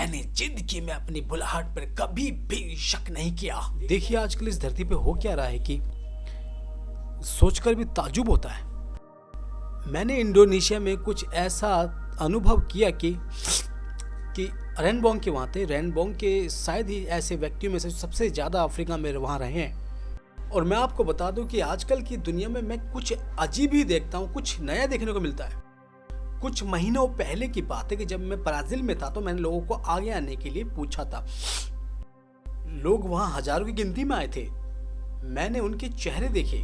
मैंने जिंदगी में अपनी बुलाहट पर कभी भी शक नहीं किया। देखिए आजकल इस धरती पे हो क्या रहा है कि सोचकर भी ताज्जुब होता है। मैंने इंडोनेशिया में कुछ ऐसा अनुभव किया कि रेनबोंग के वहाँ थे। रेनबोंग के शायद ही ऐसे व्यक्तियों में से सबसे ज़्यादा अफ्रीका में वहाँ रहे हैं। और मैं आपको बता दूं कि आजकल की दुनिया में मैं कुछ अजीब ही देखता हूँ, कुछ नया देखने को मिलता है। कुछ महीनों पहले की बात है कि जब मैं ब्राजील में था तो मैंने लोगों को आगे आने के लिए पूछा था। लोग वहाँ हजारों की गिनती में आए थे। मैंने उनके चेहरे देखे,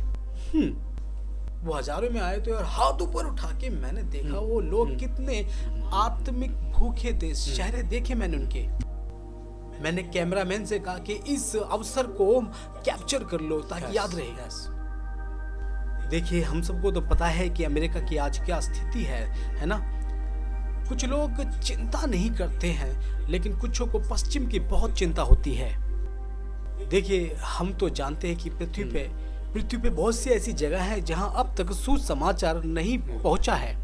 वो हजारों में आए थे और हाथ ऊपर उठा के मैंने देखा वो लोग कितने आत्मिक भूखे थे। चेहरे देखे मैंने उनके। मैंने कैमरामैन से कहा कि इस अवसर को कैप्चर कर लो ताकि याद रहेगा। देखिए हम सबको तो पता है कि अमेरिका की आज क्या स्थिति है ना। कुछ लोग चिंता नहीं करते हैं लेकिन कुछों को पश्चिम की बहुत चिंता होती है। देखिए हम तो जानते हैं कि पृथ्वी पे बहुत सी ऐसी जगह है जहां अब तक सुसमाचार नहीं पहुंचा है।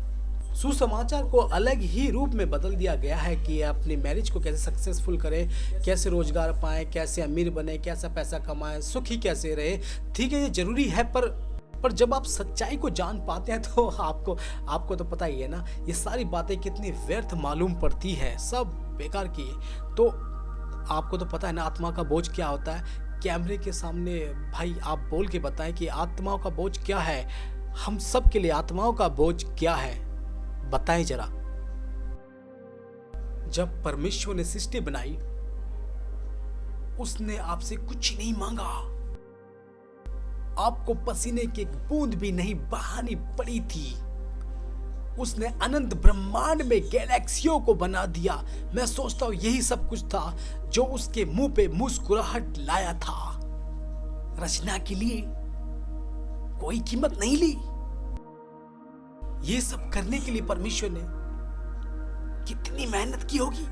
सुसमाचार को अलग ही रूप में बदल दिया गया है कि अपनी मैरिज को कैसे सक्सेसफुल करें, कैसे रोजगार पाएं, कैसे अमीर बने, कैसा पैसा कमाएं, सुखी कैसे रहे। ठीक है ये जरूरी है पर जब आप सच्चाई को जान पाते हैं तो आपको तो पता ही है ना, ये सारी बातें कितनी व्यर्थ मालूम पड़ती है, सब बेकार की। तो आपको तो पता है ना आत्मा का बोझ क्या होता है। कैमरे के सामने भाई आप बोल के बताएं कि आत्माओं का बोझ क्या है। हम सब के लिए आत्माओं का बोझ क्या है बताएं जरा। जब परमेश्वर ने सृष्टि बनाई उसने आपसे कुछ नहीं मांगा। आपको पसीने की एक बूंद भी नहीं बहानी पड़ी थी। उसने अनंत ब्रह्मांड में गैलेक्सियों को बना दिया। मैं सोचता हूं यही सब कुछ था जो उसके मुंह पे मुस्कुराहट लाया था। रचना के लिए कोई कीमत नहीं ली। ये सब करने के लिए परमेश्वर ने कितनी मेहनत की होगी,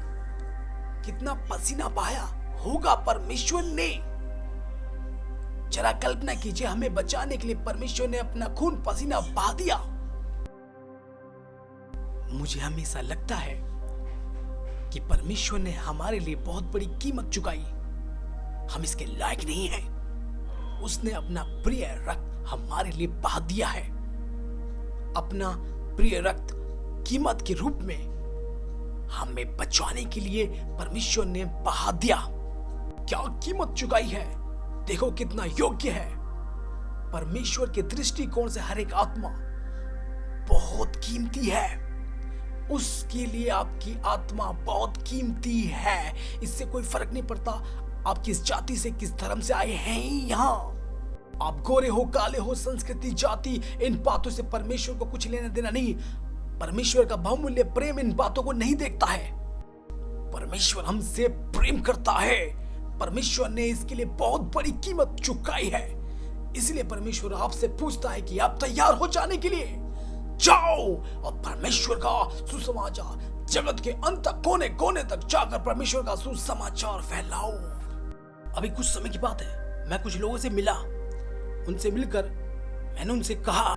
कितना पसीना बहाया होगा परमेश्वर ने। जरा कल्पना कीजिए, हमें बचाने के लिए परमेश्वर ने अपना खून पसीना बहा दिया। मुझे हमेशा लगता है कि परमेश्वर ने हमारे लिए बहुत बड़ी कीमत चुकाई। हम इसके लायक नहीं हैं। उसने अपना प्रिय रक्त हमारे लिए बहा दिया है। अपना प्रिय रक्त कीमत के रूप में हमें बचाने के लिए परमेश्वर ने बहा दिया। क्या कीमत चुकाई है, देखो कितना योग्य है। परमेश्वर के दृष्टिकोण से हर एक आत्मा बहुत कीमती है। उसके लिए आपकी आत्मा बहुत कीमती है। इससे कोई फर्क नहीं पड़ता आप किस जाति से, किस धर्म से आए हैं। यहाँ आप गोरे हो, काले हो, संस्कृति, जाति, इन बातों से परमेश्वर को कुछ लेना देना नहीं। परमेश्वर का बहुमूल्य प्रेम इन बातों को नहीं देखता है। परमेश्वर हमसे प्रेम करता है। परमेश्वर ने इसके लिए बहुत बड़ी कीमत चुकाई है। इसलिए परमेश्वर आपसे पूछता है कि आप तैयार हो जाने के लिए। जाओ और परमेश्वर का सुसमाचार जगत के अंत तक, कोने कोने तक जाकर परमेश्वर का सुसमाचार फैलाओ। अभी कुछ समय की बात है, मैं कुछ लोगों से मिला। उनसे मिलकर मैंने उनसे कहा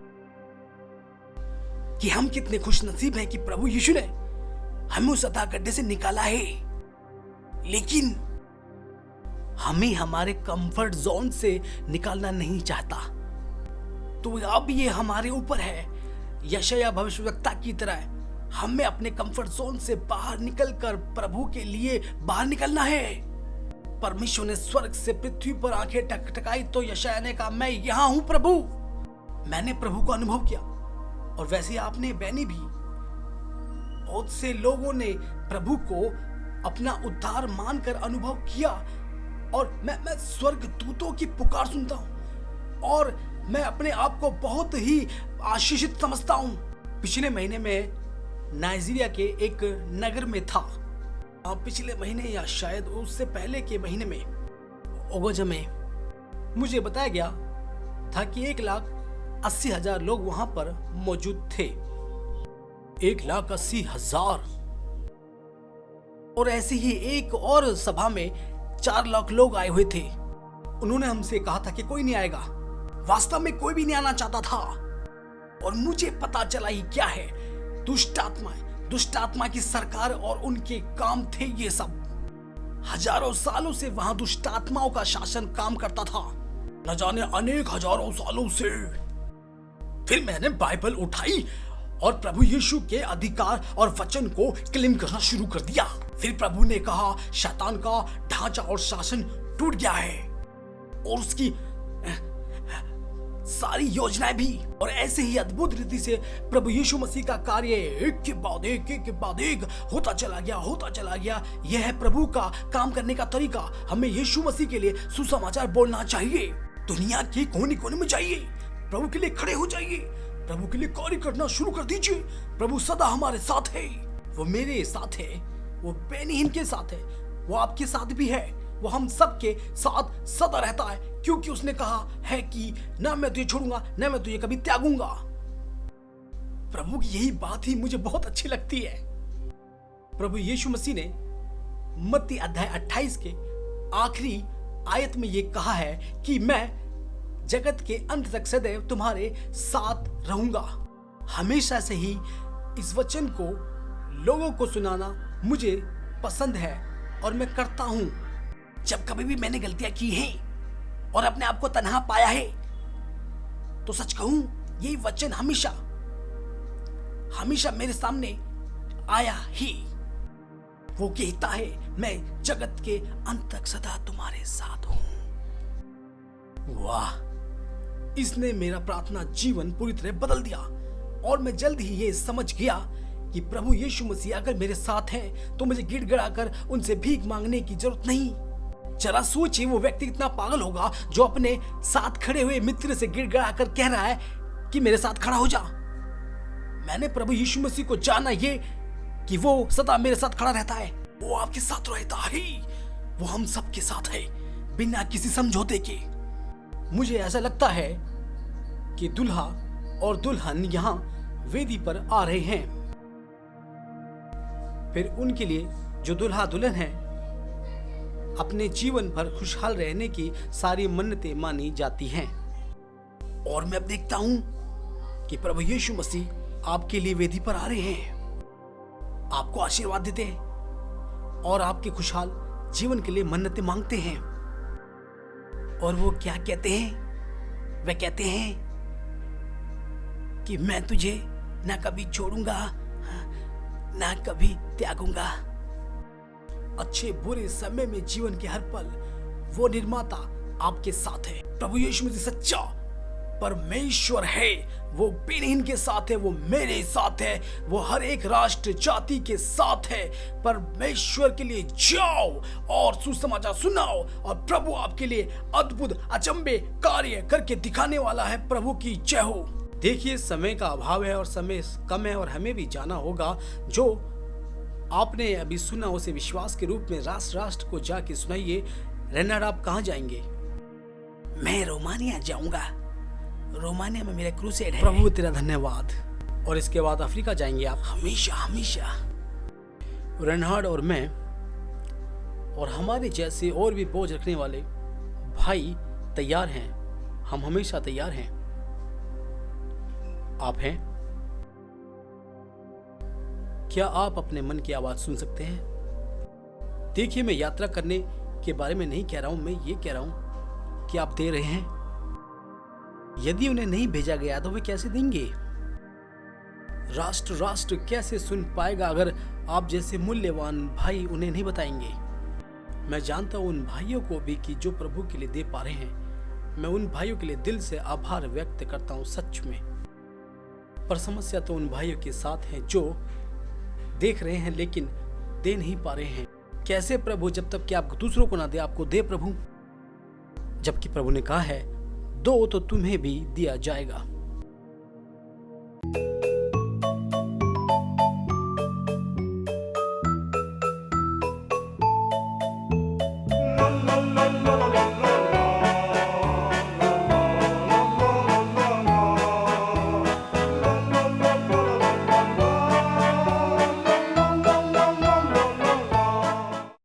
कि हम कितने खुश नसीब हैं कि प्रभु यीशु ने हमें उस अथाह गड्ढे से निकाला है। लेकिन हमें हमारे कंफर्ट जोन से निकालना नहीं चाहता। तो अब ये हमारे ऊपर है। यशायाह भविष्यवक्ता की तरह हमें अपने कंफर्ट जोन से बाहर निकलकर प्रभु के लिए बाहर निकलना है। परमेश्वर ने स्वर्ग से पृथ्वी पर आंखें टकटकाई तो यशायाह ने कहा, मैं यहां हूं प्रभु। मैंने प्रभु को अनुभव किया और वैसे आपने, मैंने भी, बहुत से लोगों ने प्रभु को अपना उद्धार मानकर अनुभव किया। और मैं स्वर्ग दूतों की पुकार सुनता हूं और मैं अपने आप को बहुत ही आशीषित समझता हूं। पिछले महीने में नाइजीरिया के एक नगर में था। पिछले महीने या शायद उससे पहले के महीने में ओगोजा में मुझे बताया गया था कि 1,80,000 लोग वहां पर मौजूद थे। 1,80,000। और ऐसी ही एक और सभा में 4 लाख लोग आए हुए थे। उन्होंने हमसे कहा था कि कोई नहीं आएगा। वास्तव में कोई भी नहीं आना चाहता था। और मुझे पता चला ही क्या है, दुष्ट आत्माएं दुष्ट आत्मा की सरकार और उनके काम थे ये सब। हजारों सालों से वहां दुष्ट आत्माओं का शासन काम करता था, न जाने अनेक हजारों सालों से। फिर मैंने बाइबल उठाई और प्रभु यीशु के अधिकार और वचन को क्लेम करना शुरू कर दिया। फिर प्रभु ने कहा शैतान का ढांचा और शासन टूट गया है और उसकी सारी योजनाएं भी। और ऐसे ही अद्भुत रीति से प्रभु यीशु मसीह का कार्य एक के बाद एक होता चला गया। यह है प्रभु का काम करने का तरीका। हमें यीशु मसीह के लिए सुसमाचार बोलना चाहिए, दुनिया के कोने कोने में जाइए, प्रभु के लिए खड़े हो जाइए, प्रभु के लिए कार्य करना शुरू कर दीजिए। प्रभु सदा हमारे साथ है, वो मेरे साथ है, वो बेनीहीन के साथ है, वो आपके साथ भी है, वो हम सबके साथ सदा रहता है, क्योंकि उसने कहा है कि ना मैं तुझे छोड़ूंगा ना मैं तुझे कभी त्यागूंगा। प्रभु की यही बात ही मुझे बहुत अच्छी लगती है। प्रभु यीशु मसीह ने मत्ती अध्याय 28 के आखिरी आयत में ये कहा है कि मैं जगत के अंत तक सदैव तुम्हारे साथ रहूंगा। हमेशा से ही इस वचन को लोगों को सुनाना मुझे पसंद है और मैं करता हूं। जब कभी भी मैंने गलतियां की हैं और अपने आप को तन्हा पाया है, तो सच कहूं यही वचन हमेशा मेरे सामने आया ही। वो कहता है मैं जगत के अंत तक सदा तुम्हारे साथ हूं। वाह, इसने मेरा प्रार्थना जीवन पूरी तरह बदल दिया और मैं जल्द ही ये समझ गया कि प्रभु यीशु मसीह अगर मेरे साथ हैं तो मुझे गिड़गिड़ाकर उनसे भीख मांगने की जरूरत नहीं। जरा सोचिए वो व्यक्ति कितना पागल होगा जो अपने साथ खड़े हुए मित्र से गिड़गिड़ाकर कह रहा है कि मेरे साथ खड़ा हो जा। मैंने प्रभु यीशु मसीह को जाना ये कि वो सदा मेरे साथ खड़ा रहता है, वो आपके साथ रहता है, वो हम सबके साथ है बिना किसी समझौते के। मुझे ऐसा लगता है कि दूल्हा और दुल्हन यहाँ वेदी पर आ रहे हैं। फिर उनके लिए जो दूल्हा दुल्हन है अपने जीवन भर खुशहाल रहने की सारी मन्नतें मानी जाती हैं। और मैं अब देखता हूं कि प्रभु यीशु मसीह आपके लिए वेदी पर आ रहे हैं, आपको आशीर्वाद देते हैं और आपके खुशहाल जीवन के लिए मन्नतें मांगते हैं। और वो क्या कहते हैं? वे कहते हैं कि मैं तुझे ना कभी छोड़ूंगा ना कभी त्यागूंगा। अच्छे बुरे समय में जीवन के हर पल वो निर्माता आपके साथ है। प्रभु यीशु मसीह सच्चा परमेश्वर है, वो बेनीहीन के साथ है, वो मेरे साथ है, वो हर एक राष्ट्र जाति के साथ है। परमेश्वर के लिए जाओ और सुसमाचार सुनाओ और प्रभु आपके लिए अद्भुत अचंबे कार्य करके दिखाने वाला है। प्रभु की जय हो। देखिए समय का अभाव है और समय कम है और हमें भी जाना होगा। जो आपने अभी सुना उसे विश्वास के रूप में राष्ट्र राष्ट्र को जाके सुनाइए। रेनाड, आप कहाँ जाएंगे? मैं रोमानिया जाऊंगा, रोमानिया में मेरा क्रूसेड है। प्रभु तेरा धन्यवाद। और इसके बाद अफ्रीका जाएंगे आप? हमेशा हमेशा। रेनाड और मैं और हमारे जैसे और भी बोझ रखने वाले भाई तैयार हैं। हम हमेशा तैयार हैं। आप हैं? क्या आप अपने मन की आवाज सुन सकते हैं? देखिए, मैं यात्रा करने के बारे में नहीं कह रहा हूं, मैं ये कह रहा हूं कि आप दे रहे हैं। यदि उन्हें नहीं भेजा गया तो वे कैसे देंगे? राष्ट्र राष्ट्र कैसे सुन पाएगा अगर आप जैसे मूल्यवान भाई उन्हें नहीं बताएंगे? मैं जानता हूं उन भाइयों को भी कि जो प्रभु के लिए दे पा रहे हैं। मैं उन भाइयों के लिए दिल से आभार व्यक्त करता हूं सच में। पर समस्या तो उन भाइयों के साथ है जो देख रहे हैं लेकिन दे नहीं पा रहे हैं। कैसे प्रभु? जब तक कि आप दूसरों को ना दे, आपको दे प्रभु। जबकि प्रभु ने कहा है दो तो तुम्हें भी दिया जाएगा।